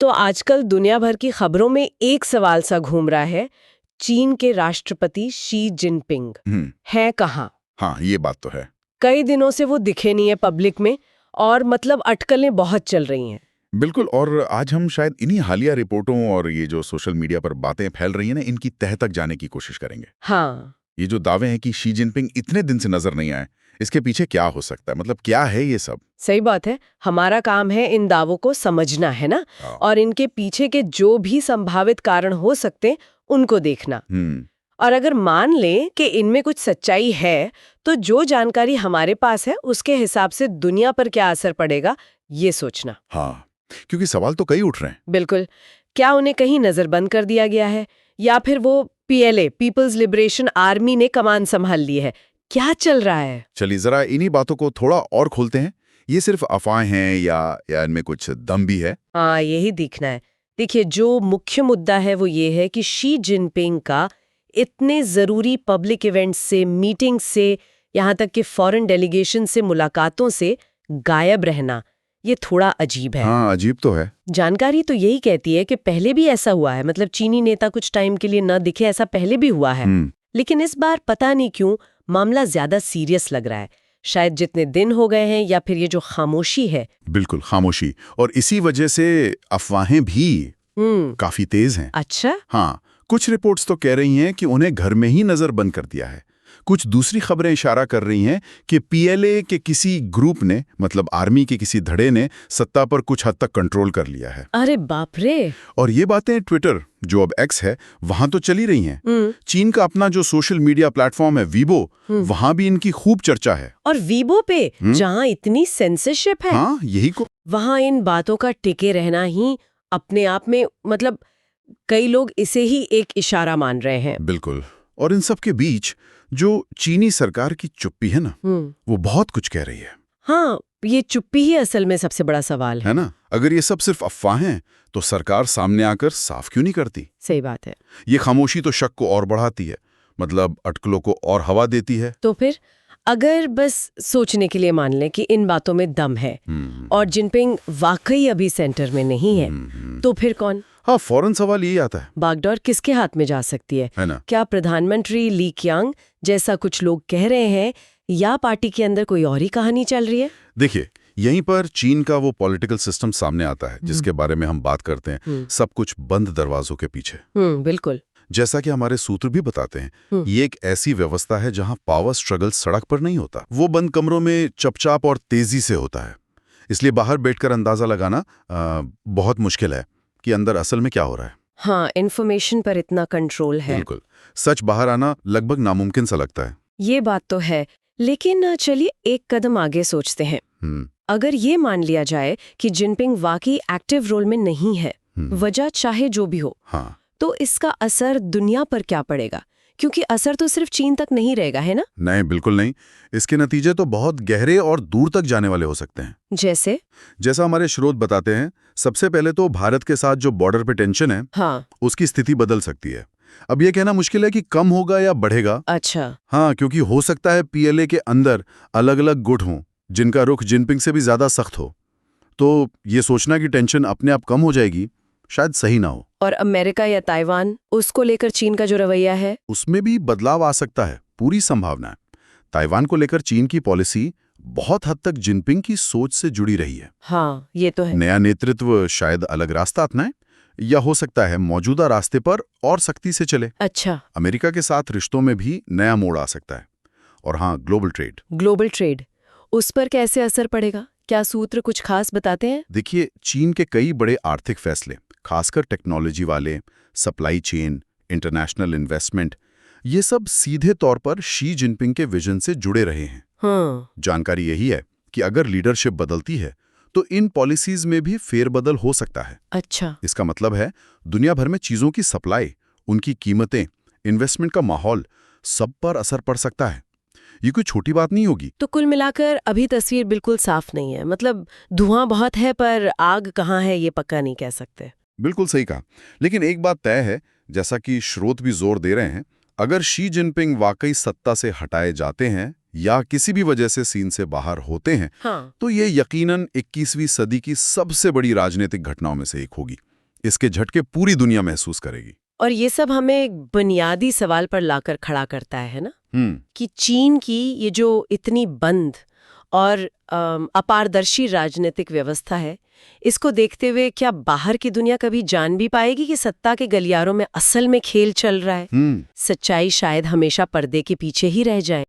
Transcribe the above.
तो आजकल दुनिया भर की खबरों में एक सवाल सा घूम रहा है, चीन के राष्ट्रपति शी जिनपिंग हैं कहाँ? हाँ, ये बात तो है। कई दिनों से वो दिखे नहीं है पब्लिक में और मतलब अटकलें बहुत चल रही हैं। बिल्कुल, और आज हम शायद इन्हीं हालिया रिपोर्टों और ये जो सोशल मीडिया पर बातें फैल रही हैं ना, इनकी तह तक जाने की कोशिश करेंगे। हाँ, ये जो दावे हैं कि शी जिनपिंग इतने दिन से नजर नहीं आए, इसके पीछे क्या हो सकता है? मतलब क्या है ये सब? सही बात है। हमारा काम है इन दावों को समझना, है ना? हाँ। और इनके पीछे के जो भी संभावित कारण हो सकते उनको देखना। और अगर मान लें कि इनमें कुछ सच्चाई है, तो जो जानकारी हमारे पास है उसके हिसाब से दुनिया पर क्या असर पड़ेगा, ये सोचना। हाँ, क्योंकि सवाल तो कई उठ रहे हैं। बिल्कुल। क्या उन्हें कहीं नजरबंद कर दिया गया है, या फिर वो पीएलए, पीपल्स लिबरेशन आर्मी ने कमान संभाल ली है? क्या चल रहा है? चलिए जरा इन्हीं बातों को थोड़ा और खोलते हैं। ये सिर्फ अफवाहें हैं या इनमें कुछ दम भी है? हाँ, यही देखना है। देखिए, जो मुख्य मुद्दा है वो ये है कि शी जिनपिंग का इतने जरूरी पब्लिक इवेंट्स से, मीटिंग से, यहाँ तक कि फॉरेन डेलीगेशन से मुलाकातों से गायब रहना, ये थोड़ा अजीब है। हाँ, अजीब तो है। जानकारी तो यही कहती है कि पहले भी ऐसा हुआ है, मतलब चीनी नेता कुछ टाइम के लिए न दिखे, ऐसा पहले भी हुआ है। लेकिन इस बार पता नहीं क्यों मामला ज्यादा सीरियस लग रहा है। शायद जितने दिन हो गए हैं, या फिर ये जो खामोशी है। बिल्कुल, खामोशी। और इसी वजह से अफवाहें भी काफी तेज हैं। अच्छा। हाँ, कुछ रिपोर्ट्स तो कह रही हैं कि उन्हें घर में ही नजरबंद कर दिया है। कुछ दूसरी खबरें इशारा कर रही हैं कि पीएलए के किसी ग्रुप ने, मतलब आर्मी के किसी धड़े ने सत्ता पर कुछ हद तक कंट्रोल कर लिया है। अरे बाप रे! और ये बातें ट्विटर, जो अब एक्स है, वहां तो चली रही हैं। चीन का अपना जो सोशल मीडिया प्लेटफॉर्म है वीबो, वहां भी इनकी खूब चर्चा है। और वीबो पे जहां इतनी सेंसरशिप है, हाँ, यही को वहां इन बातों का टिके रहना ही अपने आप में, मतलब कई लोग इसे ही एक इशारा मान रहे हैं। बिल्कुल। और इन सब के बीच जो चीनी सरकार की चुप्पी है ना, वो बहुत कुछ कह रही है। हाँ, ये चुप्पी ही असल में सबसे बड़ा सवाल है ना? अगर ये सब सिर्फ अफवाहें हैं, तो सरकार सामने आकर साफ क्यों नहीं करती? सही बात है। ये खामोशी तो शक को और बढ़ाती है, मतलब अटकलों को और हवा देती है। तो फिर अगर बस सोचने के लिए मान लें कि इन बातों में दम है और जिनपिंग वाकई अभी सेंटर में नहीं है, तो फिर कौन? हाँ, फौरन सवाल यही आता है, बागडोर किसके हाथ में जा सकती है ना? क्या प्रधानमंत्री ली क्यांग जैसा कुछ लोग कह रहे हैं, या पार्टी के अंदर कोई और ही कहानी चल रही है? देखिए, यहीं पर चीन का वो पॉलिटिकल सिस्टम सामने आता है जिसके बारे में हम बात करते हैं, सब कुछ बंद दरवाजों के पीछे। बिल्कुल। जैसा कि हमारे सूत्र भी बताते हैं, ये एक ऐसी व्यवस्था है जहां पावर स्ट्रगल सड़क पर नहीं होता, वो बंद कमरों में चुपचाप और तेजी से होता है। इसलिए बाहर बैठकर अंदाजा लगाना बहुत मुश्किल है कि अंदर असल में क्या हो रहा है। हाँ, इन्फॉर्मेशन पर इतना कंट्रोल है। बिल्कुल, सच बाहर आना लगभग नामुमकिन सा लगता है। ये बात तो है, लेकिन चलिए एक कदम आगे सोचते हैं। अगर ये मान लिया जाए कि जिनपिंग वाकई एक्टिव रोल में नहीं है, वजह चाहे जो भी हो, हाँ, तो इसका असर दुनिया पर क्या पड़ेगा? क्योंकि असर तो सिर्फ चीन तक नहीं रहेगा, है ना? नहीं, बिल्कुल नहीं। इसके नतीजे तो बहुत गहरे और दूर तक जाने वाले हो सकते हैं। जैसा हमारे स्रोत बताते हैं, सबसे पहले तो भारत के साथ जो बॉर्डर पे टेंशन है, हाँ, उसकी स्थिति बदल सकती है। अब ये कहना मुश्किल है कि कम होगा या बढ़ेगा। अच्छा। हाँ, क्योंकि हो सकता है पीएलए के अंदर अलग अलग गुट हों जिनका रुख जिनपिंग से भी ज्यादा सख्त हो। तो ये सोचना कि टेंशन अपने आप कम हो जाएगी, शायद सही ना हो। और अमेरिका या ताइवान, उसको लेकर चीन का जो रवैया है, उसमें भी बदलाव आ सकता है, पूरी संभावना है। ताइवान को लेकर चीन की पॉलिसी बहुत हद तक जिनपिंग की सोच से जुड़ी रही है। हाँ, ये तो है। नया नेतृत्व शायद अलग रास्ता अपनाए, या हो सकता है मौजूदा रास्ते पर और सख्ती से चले। अच्छा। अमेरिका के साथ रिश्तों में भी नया मोड़ आ सकता है। और हाँ, ग्लोबल ट्रेड, उस पर कैसे असर पड़ेगा? क्या सूत्र कुछ खास बताते हैं? देखिए, चीन के कई बड़े आर्थिक फैसले, खासकर टेक्नोलॉजी वाले, सप्लाई चेन, इंटरनेशनल इन्वेस्टमेंट, ये सब सीधे तौर पर शी जिनपिंग के विजन से जुड़े रहे हैं। हाँ। जानकारी यही है कि अगर लीडरशिप बदलती है तो इन पॉलिसीज में भी फेरबदल हो सकता है। अच्छा। इसका मतलब है दुनिया भर में चीजों की सप्लाई, उनकी कीमतें, इन्वेस्टमेंट का माहौल, सब पर असर पड़ सकता है। ये कोई छोटी बात नहीं होगी। तो कुल मिलाकर अभी तस्वीर बिल्कुल साफ नहीं है, मतलब धुआं बहुत है पर आग कहाँ है ये पक्का नहीं कह सकते। बिल्कुल सही कहा। लेकिन एक बात तय है, जैसा कि स्रोत भी जोर दे रहे हैं, अगर शी जिनपिंग वाकई सत्ता से हटाए जाते हैं या किसी भी वजह से सीन से बाहर होते हैं, हाँ, तो ये यकीनन 21वीं सदी की सबसे बड़ी राजनीतिक घटनाओं में से एक होगी। इसके झटके पूरी दुनिया महसूस करेगी। और ये सब हमें एक बुनियादी सवाल पर लाकर खड़ा करता है ना, कि चीन की ये जो इतनी बंद और अपारदर्शी राजनीतिक व्यवस्था है, इसको देखते हुए क्या बाहर की दुनिया कभी जान भी पाएगी कि सत्ता के गलियारों में असल में खेल चल रहा है? सच्चाई शायद हमेशा पर्दे के पीछे ही रह जाए।